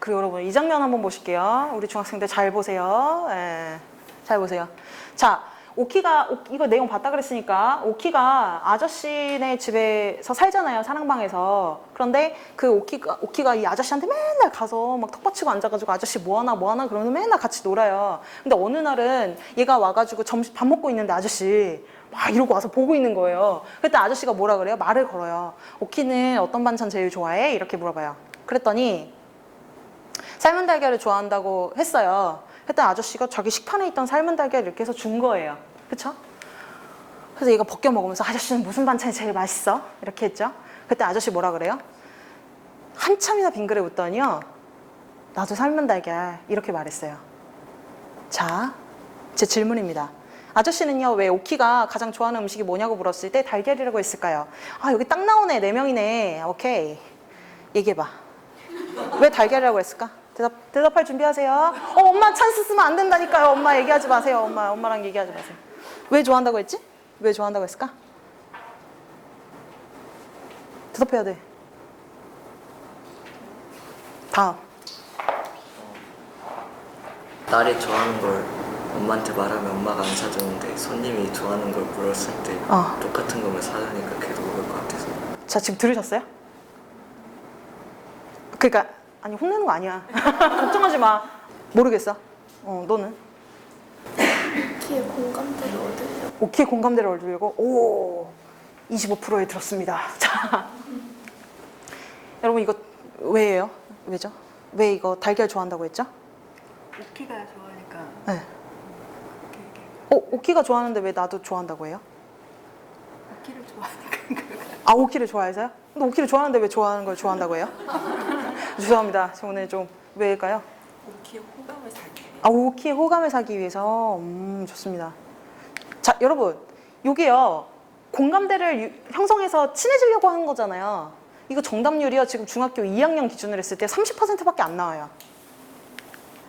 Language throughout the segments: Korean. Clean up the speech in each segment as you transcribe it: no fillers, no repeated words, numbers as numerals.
그리고 여러분 이 장면 한번 보실게요. 우리 중학생들 잘 보세요. 예, 잘 보세요. 자, 오키가 이거 내용 봤다 그랬으니까 오키가 아저씨네 집에서 살잖아요. 사랑방에서. 그런데 그 오키가 이 아저씨한테 맨날 가서 막 턱받치고 앉아가지고 아저씨 뭐 하나 그러면 맨날 같이 놀아요. 근데 어느 날은 얘가 와가지고 점심 밥 먹고 있는데 아저씨 막 이러고 와서 보고 있는 거예요. 그때 아저씨가 뭐라 그래요? 말을 걸어요. 오키는 어떤 반찬 제일 좋아해? 이렇게 물어봐요. 그랬더니 삶은 달걀을 좋아한다고 했어요. 그때 아저씨가 자기 식판에 있던 삶은 달걀을 이렇게 해서 준 거예요. 그쵸? 그래서 얘가 벗겨 먹으면서 아저씨는 무슨 반찬이 제일 맛있어? 이렇게 했죠. 그때 아저씨 뭐라 그래요? 한참이나 빙그레 웃더니요. 나도 삶은 달걀 이렇게 말했어요. 자, 제 질문입니다. 아저씨는요, 왜 오키가 가장 좋아하는 음식이 뭐냐고 물었을 때 달걀이라고 했을까요? 아, 여기 딱 나오네. 4명이네. 오케이. 얘기해봐. 왜 달걀이라고 했을까? 대답할 준비하세요. 엄마 찬스 쓰면 안 된다니까요. 엄마 얘기하지 마세요. 엄마랑 얘기하지 마세요. 왜 좋아한다고 했지? 왜 좋아한다고 했을까? 대답해야 돼. 다음. 딸이 좋아하는 걸 엄마한테 말하면 엄마가 안 사주는데 손님이 좋아하는 걸 물었을 때 똑같은 거면 사주니까 걔도 먹을 것 같아서. 자, 지금 들으셨어요? 그러니까 아니 혼내는 거 아니야. 걱정하지 마. 모르겠어. 너는? 오키의 공감대를 얻으려고. 오키의 공감대를 얻으려고? 오, 25%에 들었습니다. 자, 여러분 이거 왜예요? 왜죠? 왜 이거 달걀 좋아한다고 했죠? 오키가 좋아하니까. 네. 그렇게 오키가 좋아하는데 왜 나도 좋아한다고 해요? 오키를 좋아하니까. 아, 오키를 좋아해서요? 근데 오키를 좋아하는데 왜 좋아하는 걸 좋아한다고 해요? 죄송합니다. 저 오늘 좀 왜일까요? 오키의 호감을 사기 위해. 아, 오키의 호감을 사기 위해서. 좋습니다. 자, 여러분, 요게요. 공감대를 형성해서 친해지려고 하는 거잖아요. 이거 정답률이요. 지금 중학교 2학년 기준으로 했을 때 30%밖에 안 나와요.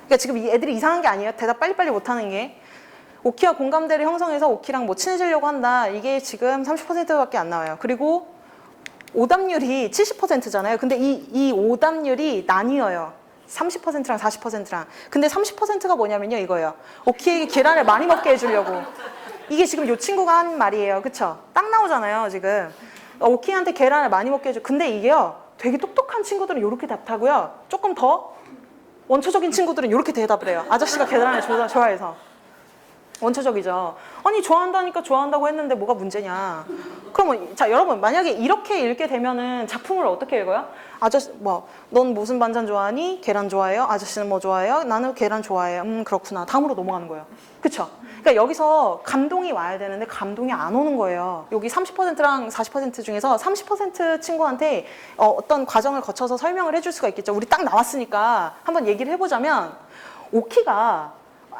그러니까 지금 이 애들이 이상한 게 아니에요. 대답 빨리빨리 못하는 게. 오키와 공감대를 형성해서 오키랑 뭐 친해지려고 한다. 이게 지금 30%밖에 안 나와요. 그리고 오답률이 70%잖아요. 근데 이 오답률이 나뉘어요. 30%랑 40%랑. 근데 30%가 뭐냐면요, 이거예요. 오키에게 계란을 많이 먹게 해주려고. 이게 지금 이 친구가 한 말이에요. 그쵸? 딱 나오잖아요, 지금. 오키한테 계란을 많이 먹게 해줘. 근데 이게요, 되게 똑똑한 친구들은 이렇게 답하고요. 조금 더 원초적인 친구들은 이렇게 대답을 해요. 아저씨가 계란을 좋아해서. 원초적이죠. 아니 좋아한다니까 좋아한다고 했는데 뭐가 문제냐. 그러면 자, 여러분 만약에 이렇게 읽게 되면은 작품을 어떻게 읽어요? 아저씨 넌 무슨 반찬 좋아하니? 계란 좋아해요? 아저씨는 뭐 좋아해요? 나는 계란 좋아해요. 그렇구나. 다음으로 넘어가는 거예요. 그쵸? 그러니까 여기서 감동이 와야 되는데 감동이 안 오는 거예요. 여기 30%랑 40% 중에서 30% 친구한테 어떤 과정을 거쳐서 설명을 해줄 수가 있겠죠. 우리 딱 나왔으니까 한번 얘기를 해보자면,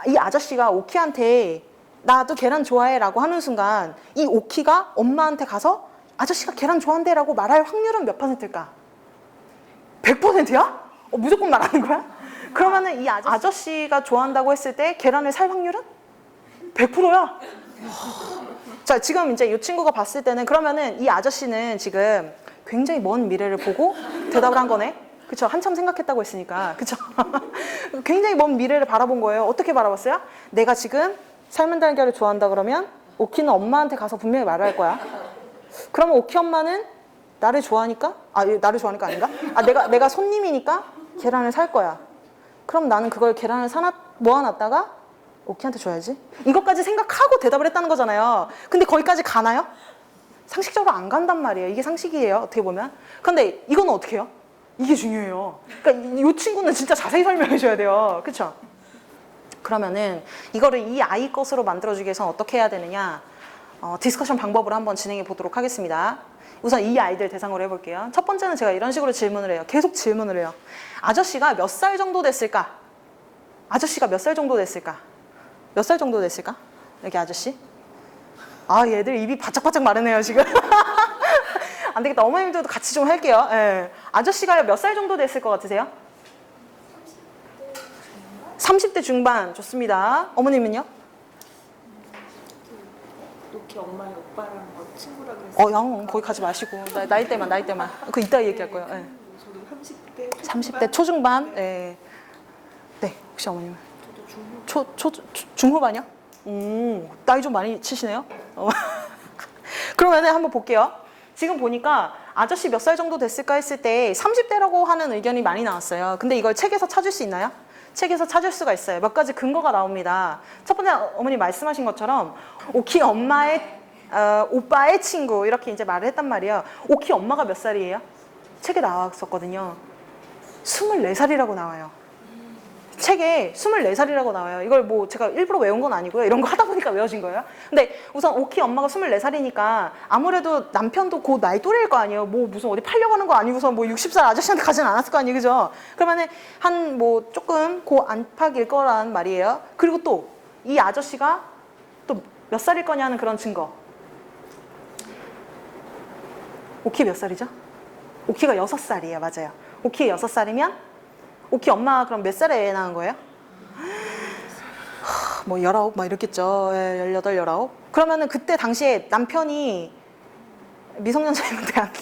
이 아저씨가 오키한테 나도 계란 좋아해 라고 하는 순간 이 오키가 엄마한테 가서 아저씨가 계란 좋아한대 라고 말할 확률은 몇 %일까? 100%야? 무조건 말하는 거야? 그러면은 이 아저씨가 좋아한다고 했을 때 계란을 살 확률은 100%야? 자, 지금 이제 이 친구가 봤을 때는 그러면은 이 아저씨는 지금 굉장히 먼 미래를 보고 대답을 한 거네? 그쵸? 한참 생각했다고 했으니까. 그쵸? 굉장히 먼 미래를 바라본 거예요. 어떻게 바라봤어요? 내가 지금 삶은 달걀을 좋아한다 그러면 오키는 엄마한테 가서 분명히 말할 거야. 그러면 오키 엄마는 나를 좋아하니까? 나를 좋아하니까 아닌가? 내가 손님이니까 계란을 살 거야. 그럼 나는 그걸 계란을 모아놨다가 오키한테 줘야지. 이것까지 생각하고 대답을 했다는 거잖아요. 근데 거기까지 가나요? 상식적으로 안 간단 말이에요. 이게 상식이에요. 어떻게 보면. 근데 이거는 어떻게 해요? 이게 중요해요. 그러니까 이 친구는 진짜 자세히 설명해 줘야 돼요. 그쵸? 그러면은 이거를 이 아이 것으로 만들어주기 위해서는 어떻게 해야 되느냐? 디스커션 방법을 한번 진행해 보도록 하겠습니다. 우선 이 아이들 대상으로 해볼게요. 첫 번째는 제가 이런 식으로 질문을 해요. 계속 질문을 해요. 아저씨가 몇 살 정도 됐을까? 아저씨가 몇 살 정도 됐을까? 몇 살 정도 됐을까? 여기 아저씨? 얘들 입이 바짝바짝 마르네요, 지금. 안 되겠다. 어머님들도 같이 좀 할게요. 예. 아저씨가 몇 살 정도 됐을 것 같으세요? 30대 중반. 좋습니다. 어머님은요? 오키 엄마의 오빠랑 친구라 그랬어요. 거기 가지 마시고. 나이대만. 그거 이따 얘기할 거예요. 예. 저도 30 30대 초중반. 네. 네, 혹시 어머님은? 중후반이요? 나이 좀 많이 치시네요. 그러면은 한번 볼게요. 지금 보니까 아저씨 몇 살 정도 됐을까 했을 때 30대라고 하는 의견이 많이 나왔어요. 근데 이걸 책에서 찾을 수 있나요? 책에서 찾을 수가 있어요. 몇 가지 근거가 나옵니다. 첫 번째 어머니 말씀하신 것처럼 오키 엄마의 오빠의 친구 이렇게 이제 말을 했단 말이에요. 오키 엄마가 몇 살이에요? 책에 나왔었거든요. 24살이라고 나와요. 책에 24살이라고 나와요. 이걸 뭐 제가 일부러 외운 건 아니고요. 이런 거 하다 보니까 외워진 거예요. 근데 우선 오키 엄마가 24살이니까 아무래도 남편도 그 나이 또래일 거 아니에요. 뭐 무슨 어디 팔려고 하는 거 아니고서 뭐 60살 아저씨한테 가진 않았을 거 아니에요. 그죠? 그러면은 한 뭐 조금 그 안팎일 거란 말이에요. 그리고 또 이 아저씨가 또 몇 살일 거냐는 그런 증거. 오키 몇 살이죠? 오키가 6살이에요. 맞아요. 오키 6살이면 오키 엄마가 그럼 몇 살에 애 낳은 거예요? 뭐 19, 막 이랬겠죠. 18, 19. 그러면은 그때 당시에 남편이 미성년자이면 돼, 안 돼?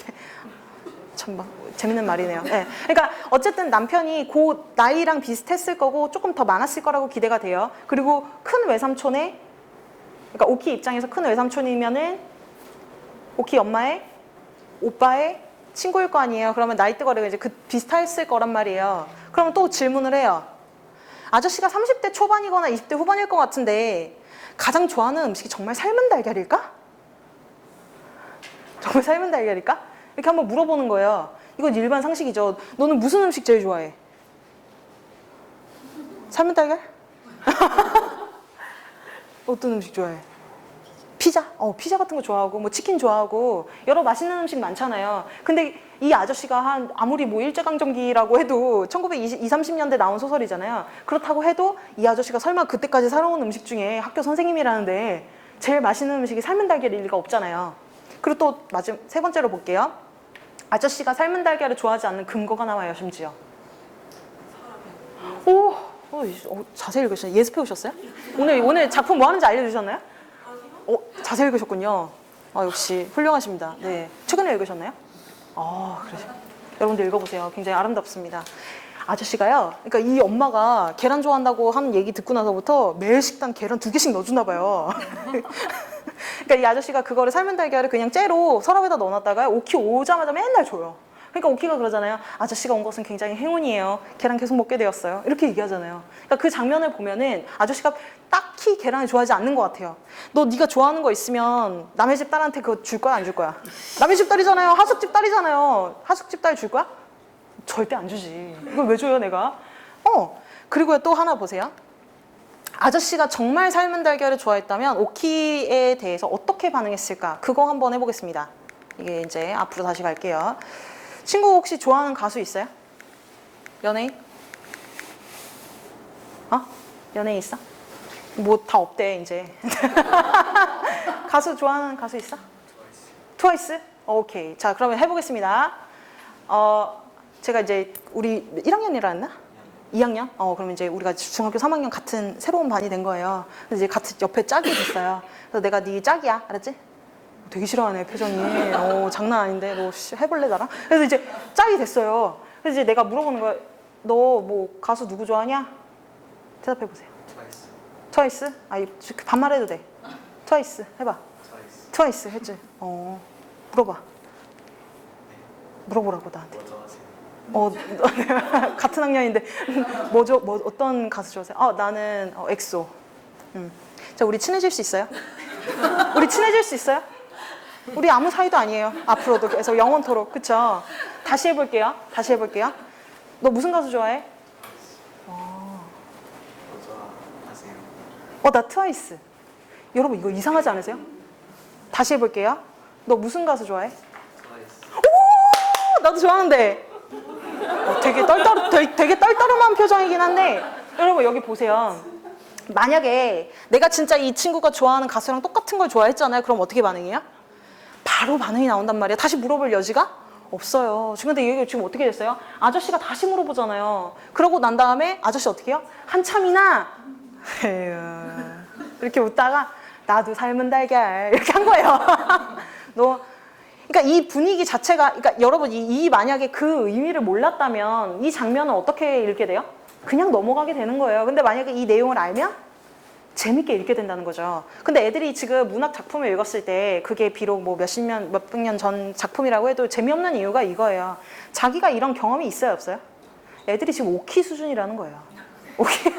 참, 막, 재밌는 말이네요. 네. 그러니까 어쨌든 남편이 그 나이랑 비슷했을 거고 조금 더 많았을 거라고 기대가 돼요. 그리고 큰 외삼촌의, 그러니까 오키 입장에서 큰 외삼촌이면은 오키 엄마의 오빠의 친구일 거 아니에요. 그러면 나이대거리가 이제 그 비슷했을 거란 말이에요. 그러면 또 질문을 해요. 아저씨가 30대 초반이거나 20대 후반일 것 같은데 가장 좋아하는 음식이 정말 삶은 달걀일까? 정말 삶은 달걀일까? 이렇게 한번 물어보는 거예요. 이건 일반 상식이죠. 너는 무슨 음식 제일 좋아해? 삶은 달걀? 어떤 음식 좋아해? 피자? 피자 같은 거 좋아하고 뭐 치킨 좋아하고 여러 맛있는 음식 많잖아요. 근데 이 아저씨가 한 아무리 뭐 일제강점기라고 해도 1920, 30년대 나온 소설이잖아요. 그렇다고 해도 이 아저씨가 설마 그때까지 살아온 음식 중에 학교 선생님이라는데 제일 맛있는 음식이 삶은 달걀일 리가 없잖아요. 그리고 또 마지막 세 번째로 볼게요. 아저씨가 삶은 달걀을 좋아하지 않는 근거가 나와요. 심지어. 오, 자세히 읽으셨어요? 예습해 오셨어요? 오늘 작품 뭐 하는지 알려주셨나요? 자세히 읽으셨군요. 역시 훌륭하십니다. 네, 최근에 읽으셨나요? 그러세요. 여러분들 읽어보세요. 굉장히 아름답습니다. 아저씨가요, 그러니까 이 엄마가 계란 좋아한다고 하는 얘기 듣고 나서부터 매일 식단 계란 2개씩 넣어주나 봐요. 그러니까 이 아저씨가 그거를 삶은 달걀을 그냥 째로 서랍에다 넣어놨다가 오키 오자마자 맨날 줘요. 그러니까 오키가 그러잖아요. 아저씨가 온 것은 굉장히 행운이에요. 계란 계속 먹게 되었어요. 이렇게 얘기하잖아요. 그러니까 그 장면을 보면은 아저씨가 딱히 계란을 좋아하지 않는 것 같아요. 너 네가 좋아하는 거 있으면 남의 집 딸한테 그거 줄 거야, 안 줄 거야? 남의 집 딸이잖아요. 하숙집 딸이잖아요. 하숙집 딸 줄 거야? 절대 안 주지. 이걸 왜 줘요, 내가? 그리고 또 하나 보세요. 아저씨가 정말 삶은 달걀을 좋아했다면 오키에 대해서 어떻게 반응했을까? 그거 한번 해보겠습니다. 이게 이제 앞으로 다시 갈게요. 친구 혹시 좋아하는 가수 있어요? 연예인? 연예인 있어? 뭐 다 없대 이제. 가수 좋아하는 가수 있어? 트와이스? 오케이. 자, 그러면 해보겠습니다. 제가 이제 우리 1학년이라 했나? 2학년? 그럼 이제 우리가 중학교 3학년 같은 새로운 반이 된 거예요. 그래서 이제 같은 옆에 짝이 됐어요. 그래서 내가 네 짝이야, 알았지? 되게 싫어하네, 표정이. 장난 아닌데, 너 해볼래, 나랑? 그래서 이제 짝이 됐어요. 그래서 이제 내가 물어보는 거야. 너 뭐 가수 누구 좋아하냐? 대답해보세요. 트와이스? 반말해도 돼. 트와이스, 해봐. 트와이스 했지? 물어봐. 물어보라고, 나한테. 같은 학년인데. 뭐죠? 어떤 가수 좋아하세요? 나는 엑소. 자, 우리 친해질 수 있어요? 우리 친해질 수 있어요? 우리 아무 사이도 아니에요. 앞으로도 계속 영원토록. 그쵸? 다시 해볼게요. 너 무슨 가수 좋아해? 나 트와이스. 여러분 이거 이상하지 않으세요? 다시 해볼게요. 너 무슨 가수 좋아해? 오! 나도 좋아하는데. 되게 떨떠름한 표정이긴 한데 여러분 여기 보세요. 만약에 내가 진짜 이 친구가 좋아하는 가수랑 똑같은 걸 좋아했잖아요. 그럼 어떻게 반응해요? 바로 반응이 나온단 말이에요. 다시 물어볼 여지가 없어요. 근데 이게 지금 어떻게 됐어요? 아저씨가 다시 물어보잖아요. 그러고 난 다음에 아저씨 어떻게 해요? 한참이나 이렇게 웃다가 나도 삶은 달걀 이렇게 한 거예요. 너 그러니까 이 분위기 자체가, 그러니까 여러분 이 만약에 그 의미를 몰랐다면 이 장면을 어떻게 읽게 돼요? 그냥 넘어가게 되는 거예요. 근데 만약에 이 내용을 알면 재밌게 읽게 된다는 거죠. 근데 애들이 지금 문학 작품을 읽었을 때 그게 비록 뭐 몇백 년 전 작품이라고 해도 재미없는 이유가 이거예요. 자기가 이런 경험이 있어요, 없어요? 애들이 지금 오키 수준이라는 거예요. 오키.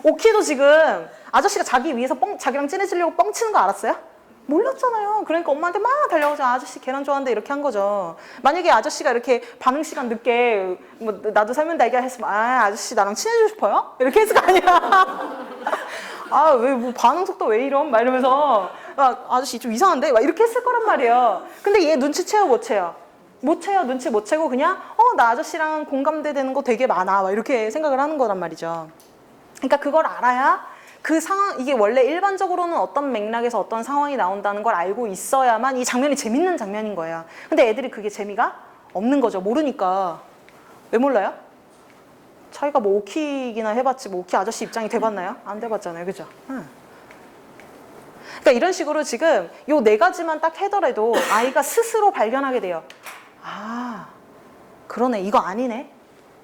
오키도 지금 아저씨가 자기 위해서 자기랑 친해지려고 뻥치는 거 알았어요? 몰랐잖아요. 그러니까 엄마한테 막 달려가서 아저씨 계란 좋아하는데 이렇게 한 거죠. 만약에 아저씨가 이렇게 반응 시간 늦게 뭐 나도 살면 달걀 했으면 아저씨 나랑 친해지고 싶어요? 이렇게 했을 거 아니야. 아 왜 뭐 반응 속도 왜 이럼? 막 이러면서 아저씨 좀 이상한데? 막 이렇게 했을 거란 말이에요. 근데 얘 눈치채요 못 채요? 못 채요. 눈치 못 채고 그냥 나 아저씨랑 공감대 되는 거 되게 많아. 막 이렇게 생각을 하는 거란 말이죠. 그러니까 그걸 알아야 그 상황, 이게 원래 일반적으로는 어떤 맥락에서 어떤 상황이 나온다는 걸 알고 있어야만 이 장면이 재밌는 장면인 거예요. 근데 애들이 그게 재미가 없는 거죠. 모르니까. 왜 몰라요? 자기가 뭐 오키기나 해봤지 뭐 오키 아저씨 입장이 돼봤나요? 안 돼봤잖아요. 그죠? 그러니까 이런 식으로 지금 요 4가지만 딱 해더라도 아이가 스스로 발견하게 돼요. 아, 그러네. 이거 아니네.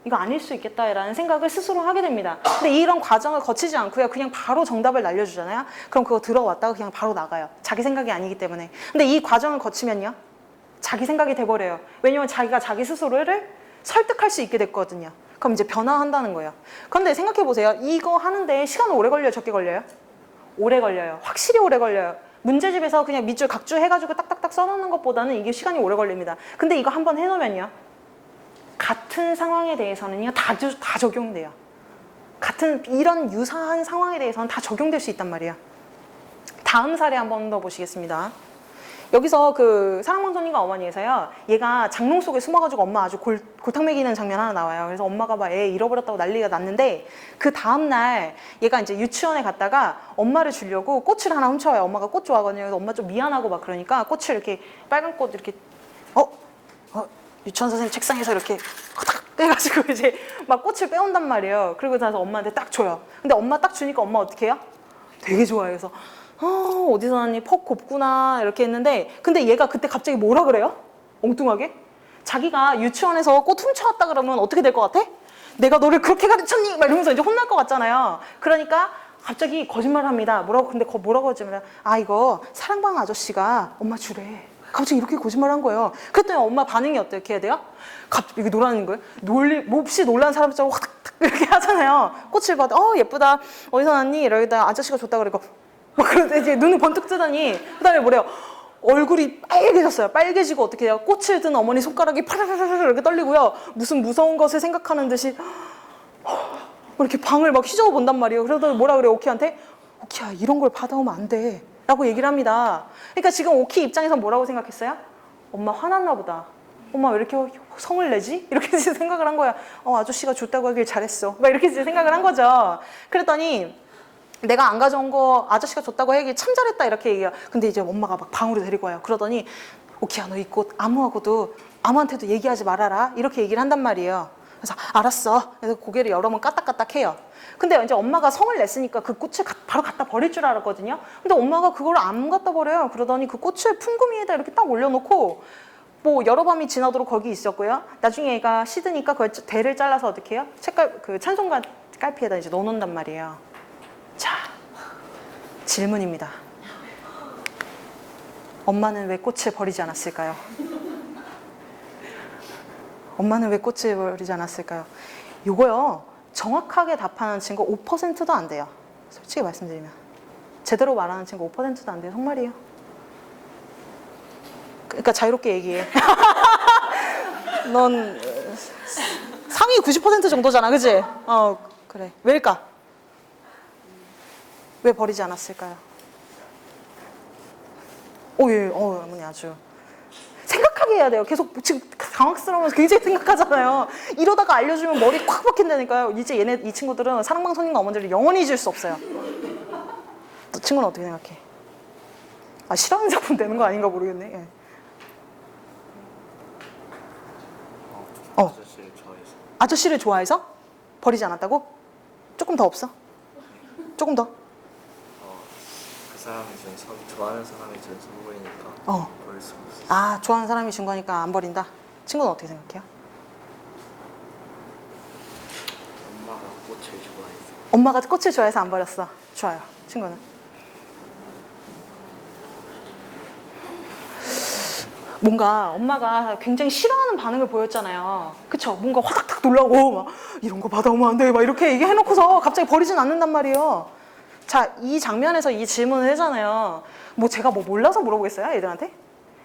이거 아닐 수 있겠다라는 생각을 스스로 하게 됩니다. 근데 이런 과정을 거치지 않고요. 그냥 바로 정답을 날려주잖아요. 그럼 그거 들어왔다가 그냥 바로 나가요. 자기 생각이 아니기 때문에. 근데 이 과정을 거치면요. 자기 생각이 돼버려요. 왜냐면 자기가 자기 스스로를 설득할 수 있게 됐거든요. 그럼 이제 변화한다는 거예요. 그런데 생각해보세요. 이거 하는데 시간 오래 걸려요? 적게 걸려요? 오래 걸려요. 확실히 오래 걸려요. 문제집에서 그냥 밑줄 각주 해가지고 딱딱딱 써놓는 것보다는 이게 시간이 오래 걸립니다. 근데 이거 한번 해놓으면요. 같은 상황에 대해서는요, 다 적용돼요. 같은 이런 유사한 상황에 대해서는 다 적용될 수 있단 말이에요. 다음 사례 한 번 더 보시겠습니다. 여기서 그 사랑방송님과 어머니에서요, 얘가 장롱 속에 숨어가지고 엄마 아주 골탕 먹이는 장면 하나 나와요. 그래서 엄마가 막 애 잃어버렸다고 난리가 났는데 그 다음날 얘가 이제 유치원에 갔다가 엄마를 주려고 꽃을 하나 훔쳐와요. 엄마가 꽃 좋아하거든요. 그래서 엄마 좀 미안하고 막 그러니까 꽃을 이렇게 빨간 꽃 이렇게 유치원 선생님 책상에서 이렇게 탁 빼가지고 이제 막 꽃을 빼온단 말이에요. 그리고 나서 엄마한테 딱 줘요. 근데 엄마 딱 주니까 엄마 어떻게 해요? 되게 좋아해서 어디서 났니? 퍽 곱구나 이렇게 했는데 근데 얘가 그때 갑자기 뭐라 그래요? 엉뚱하게? 자기가 유치원에서 꽃 훔쳐왔다 그러면 어떻게 될 것 같아? 내가 너를 그렇게 가르쳤니? 막 이러면서 이제 혼날 것 같잖아요. 그러니까 갑자기 거짓말을 합니다. 뭐라고 하냐면 이거 사랑방 아저씨가 엄마 주래. 갑자기 이렇게 거짓말을 한 거예요. 그랬더니 엄마 반응이 어떻게 해야 돼요? 갑자기 이게 놀라는 거예요. 몹시 놀란 사람처럼 확 이렇게 하잖아요. 꽃을 봐도 예쁘다. 어디서 났니? 이러다 아저씨가 줬다 그러고 막 그러더니 이제 눈을 번뜩 뜨더니 그다음에 뭐래요? 얼굴이 빨개졌어요. 빨개지고 어떻게 해요? 꽃을 든 어머니 손가락이 파라라라 이렇게 떨리고요. 무슨 무서운 것을 생각하는 듯이 이렇게 방을 막 휘저어 본단 말이에요. 그러더니 뭐라 그래요? 오키한테? 오키야 이런 걸 받아오면 안 돼. 라고 얘기를 합니다. 그러니까 지금 오키 입장에서 뭐라고 생각했어요? 엄마 화났나 보다. 엄마 왜 이렇게 성을 내지? 이렇게 생각을 한 거야. 아저씨가 줬다고 하길 잘했어. 막 이렇게 생각을 한 거죠. 그랬더니 내가 안 가져온 거 아저씨가 줬다고 하길 참 잘했다 이렇게 얘기해요. 근데 이제 엄마가 막 방으로 데리고 와요. 그러더니 오키야 너 이 꽃 아무한테도 얘기하지 말아라. 이렇게 얘기를 한단 말이에요. 그래서 알았어. 그래서 고개를 여러 번 까딱까딱 해요. 근데 이제 엄마가 성을 냈으니까 그 꽃을 바로 갖다 버릴 줄 알았거든요. 근데 엄마가 그걸 안 갖다 버려요. 그러더니 그 꽃을 풍금이에다 이렇게 딱 올려놓고 뭐 여러 밤이 지나도록 거기 있었고요. 나중에 얘가 시드니까 그 대를 잘라서 어떻게 해요? 책갈 그 찬송 깔피에다 이제 넣어놓는단 말이에요. 자, 질문입니다. 엄마는 왜 꽃을 버리지 않았을까요? 엄마는 왜 꽃을 버리지 않았을까요? 요거요. 정확하게 답하는 친구 5%도 안 돼요. 솔직히 말씀드리면. 제대로 말하는 친구 5%도 안 돼요. 정말이에요. 그러니까 자유롭게 얘기해. 넌 상위 90% 정도잖아. 그치? 그래. 왜일까? 왜 버리지 않았을까요? 예. 어머니 아주. 생각하게 해야 돼요. 계속 지금 당황스러우면서 굉장히 생각하잖아요. 이러다가 알려주면 머리 콱 박힌다니까요. 이제 이 친구들은 사랑방송인과 어머니를 영원히 잊을 수 없어요. 너 친구는 어떻게 생각해? 싫어하는 작품 되는 거 아닌가 모르겠네. 예. 아저씨를 좋아해서. 아저씨를 좋아해서? 버리지 않았다고? 조금 더 없어? 조금 더? 그 좋아하는 사람이 준 선물이니까 버릴 수 없어. 아, 좋아하는 사람이 준 거니까 안 버린다. 친구는 어떻게 생각해요? 엄마가 꽃을 좋아해서. 엄마가 꽃을 좋아해서 안 버렸어. 좋아요. 친구는? 뭔가 엄마가 굉장히 싫어하는 반응을 보였잖아요. 그쵸? 뭔가 화닥닥 놀라고 막 이런 거 받아오면 안 돼. 막 이렇게 얘기해놓고서 갑자기 버리진 않는단 말이에요. 자, 이 장면에서 이 질문을 하잖아요. 뭐 제가 뭐 몰라서 물어보겠어요? 애들한테?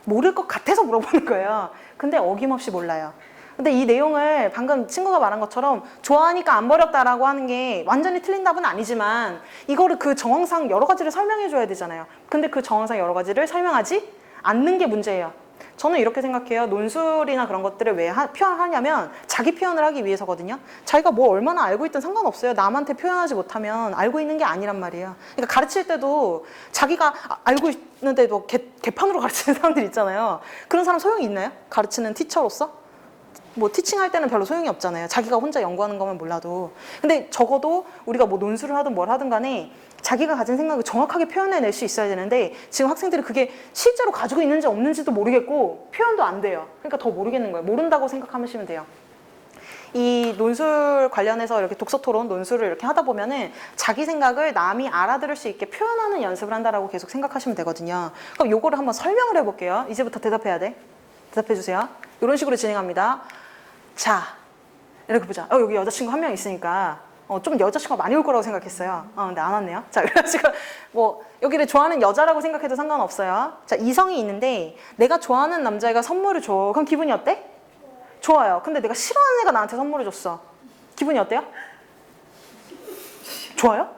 모를 것 같아서 물어보는 거예요. 근데 어김없이 몰라요. 근데 이 내용을 방금 친구가 말한 것처럼 좋아하니까 안 버렸다라고 하는 게 완전히 틀린 답은 아니지만 이거를 그 정황상 여러 가지를 설명해 줘야 되잖아요. 근데 그 정황상 여러 가지를 설명하지 않는 게 문제예요. 저는 이렇게 생각해요. 논술이나 그런 것들을 왜 표현하냐면 자기 표현을 하기 위해서거든요. 자기가 뭐 얼마나 알고 있든 상관없어요. 남한테 표현하지 못하면 알고 있는 게 아니란 말이에요. 그러니까 가르칠 때도 자기가 알고 있는데도 개판으로 가르치는 사람들 있잖아요. 그런 사람 소용이 있나요? 가르치는 티처로서? 뭐 티칭할 때는 별로 소용이 없잖아요. 자기가 혼자 연구하는 거면 몰라도. 근데 적어도 우리가 뭐 논술을 하든 뭘 하든 간에 자기가 가진 생각을 정확하게 표현해낼 수 있어야 되는데 지금 학생들이 그게 실제로 가지고 있는지 없는지도 모르겠고 표현도 안 돼요. 그러니까 더 모르겠는 거예요. 모른다고 생각하시면 돼요. 이 논술 관련해서 이렇게 독서 토론, 논술을 이렇게 하다 보면은 자기 생각을 남이 알아들을 수 있게 표현하는 연습을 한다라고 계속 생각하시면 되거든요. 그럼 요거를 한번 설명을 해볼게요. 이제부터 대답해야 돼. 대답해 주세요. 이런 식으로 진행합니다. 자, 이렇게 보자. 여기 여자친구 한 명 있으니까 좀 여자친구가 많이 올 거라고 생각했어요. 근데 안 왔네요. 자, 그래가지고 뭐 여기를 좋아하는 여자라고 생각해도 상관없어요. 자, 이성이 있는데 내가 좋아하는 남자애가 선물을 줘. 그럼 기분이 어때? 좋아요. 근데 내가 싫어하는 애가 나한테 선물을 줬어. 기분이 어때요? 좋아요?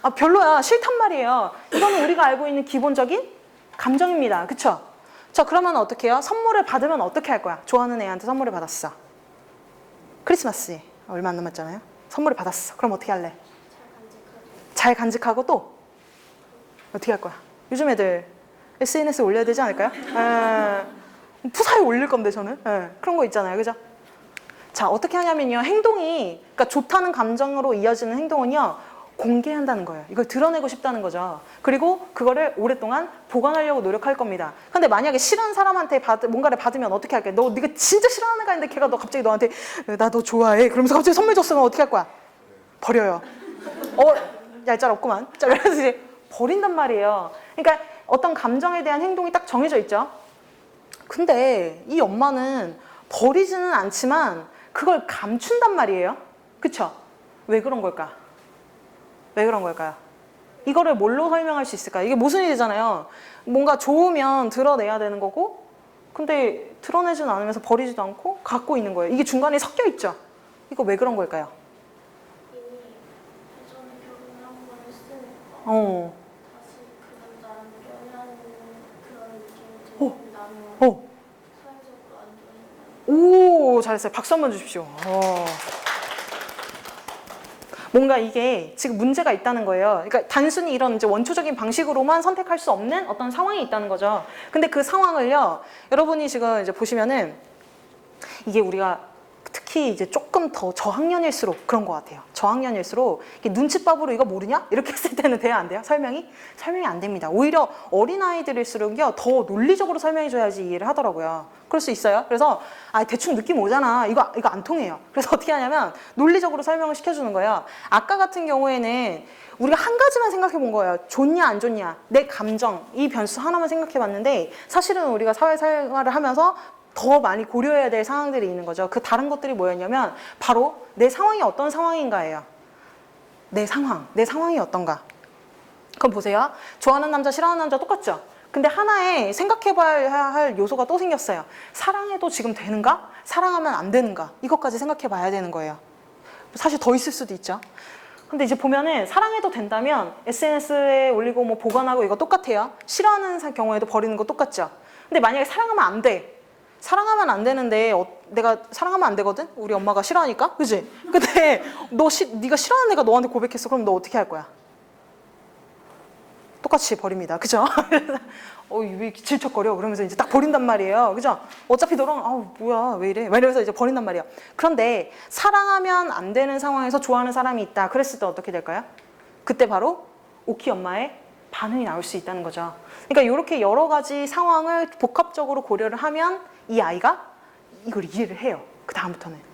아, 별로야. 싫단 말이에요. 이거는 우리가 알고 있는 기본적인 감정입니다. 그쵸? 자, 그러면 어떻게 해요? 선물을 받으면 어떻게 할 거야? 좋아하는 애한테 선물을 받았어. 크리스마스에 얼마 안 남았잖아요. 선물을 받았어. 그럼 어떻게 할래? 잘 간직하고 또 어떻게 할 거야? 요즘 애들 SNS에 올려야 되지 않을까요? 푸사에 올릴 건데 저는 그런 거 있잖아요. 그죠? 자, 어떻게 하냐면요. 행동이 그러니까 좋다는 감정으로 이어지는 행동은요. 공개한다는 거예요. 이걸 드러내고 싶다는 거죠. 그리고 그거를 오랫동안 보관하려고 노력할 겁니다. 근데 만약에 싫은 사람한테 뭔가를 받으면 어떻게 할게? 네가 진짜 싫어하는 애가 있는데 걔가 갑자기 너한테 나 너 좋아해. 그러면서 갑자기 선물 줬으면 어떻게 할 거야? 버려요. 얄짤없구만. 자, 그래서 이제 버린단 말이에요. 그러니까 어떤 감정에 대한 행동이 딱 정해져 있죠. 근데 이 엄마는 버리지는 않지만 그걸 감춘단 말이에요. 그쵸? 왜 그런 걸까? 왜 그런 걸까요? 이거를 뭘로 설명할 수 있을까요? 이게 모순이 되잖아요. 뭔가 좋으면 드러내야 되는 거고 근데 드러내지는 않으면서 버리지도 않고 갖고 있는 거예요. 이게 중간에 섞여 있죠. 이거 왜 그런 걸까요? 이미 예전에 결혼을 한 번 했으니까 어. 다시 그 남자랑 연애하는 그런 느낌이 어. 들고 나면 어. 사회적으로 안 좋아진다. 오, 잘했어요. 박수 한번 주십시오. 뭔가 이게 지금 문제가 있다는 거예요. 그러니까 단순히 이런 이제 원초적인 방식으로만 선택할 수 없는 어떤 상황이 있다는 거죠. 근데 그 상황을요, 여러분이 지금 이제 보시면은 이게 우리가 특히 이제 조금 더 저학년일수록 그런 것 같아요. 저학년일수록 이게 눈칫밥으로 이거 모르냐? 이렇게 했을 때는 돼야 안 돼요? 설명이 안 됩니다. 오히려 어린아이들일수록요, 더 논리적으로 설명해줘야지 이해를 하더라고요. 그럴 수 있어요. 그래서 대충 느낌 오잖아. 이거 안 통해요. 그래서 어떻게 하냐면 논리적으로 설명을 시켜주는 거예요. 아까 같은 경우에는 우리가 한 가지만 생각해 본 거예요. 좋냐 안 좋냐. 내 감정, 이 변수 하나만 생각해 봤는데 사실은 우리가 사회생활을 하면서 더 많이 고려해야 될 상황들이 있는 거죠. 그 다른 것들이 뭐였냐면 바로 내 상황이 어떤 상황인가예요. 내 상황이 어떤가. 그럼 보세요. 좋아하는 남자, 싫어하는 남자 똑같죠? 근데 하나의 생각해봐야 할 요소가 또 생겼어요. 사랑해도 지금 되는가? 사랑하면 안 되는가? 이것까지 생각해봐야 되는 거예요. 사실 더 있을 수도 있죠. 근데 이제 보면은 사랑해도 된다면 SNS에 올리고 뭐 보관하고 이거 똑같아요. 싫어하는 경우에도 버리는 거 똑같죠. 근데 만약에 사랑하면 안 돼. 사랑하면 안 되는데 내가 사랑하면 안 되거든? 우리 엄마가 싫어하니까? 그치? 근데 네가 싫어하는 애가 너한테 고백했어. 그럼 너 어떻게 할 거야? 똑같이 버립니다. 그죠? 왜 질척거려? 그러면서 이제 딱 버린단 말이에요. 그죠? 어차피 너랑 뭐야 왜 이래? 막 이러면서 이제 버린단 말이에요. 그런데 사랑하면 안 되는 상황에서 좋아하는 사람이 있다. 그랬을 때 어떻게 될까요? 그때 바로 오키 엄마의 반응이 나올 수 있다는 거죠. 그러니까 이렇게 여러 가지 상황을 복합적으로 고려를 하면 이 아이가 이걸 이해를 해요. 그 다음부터는.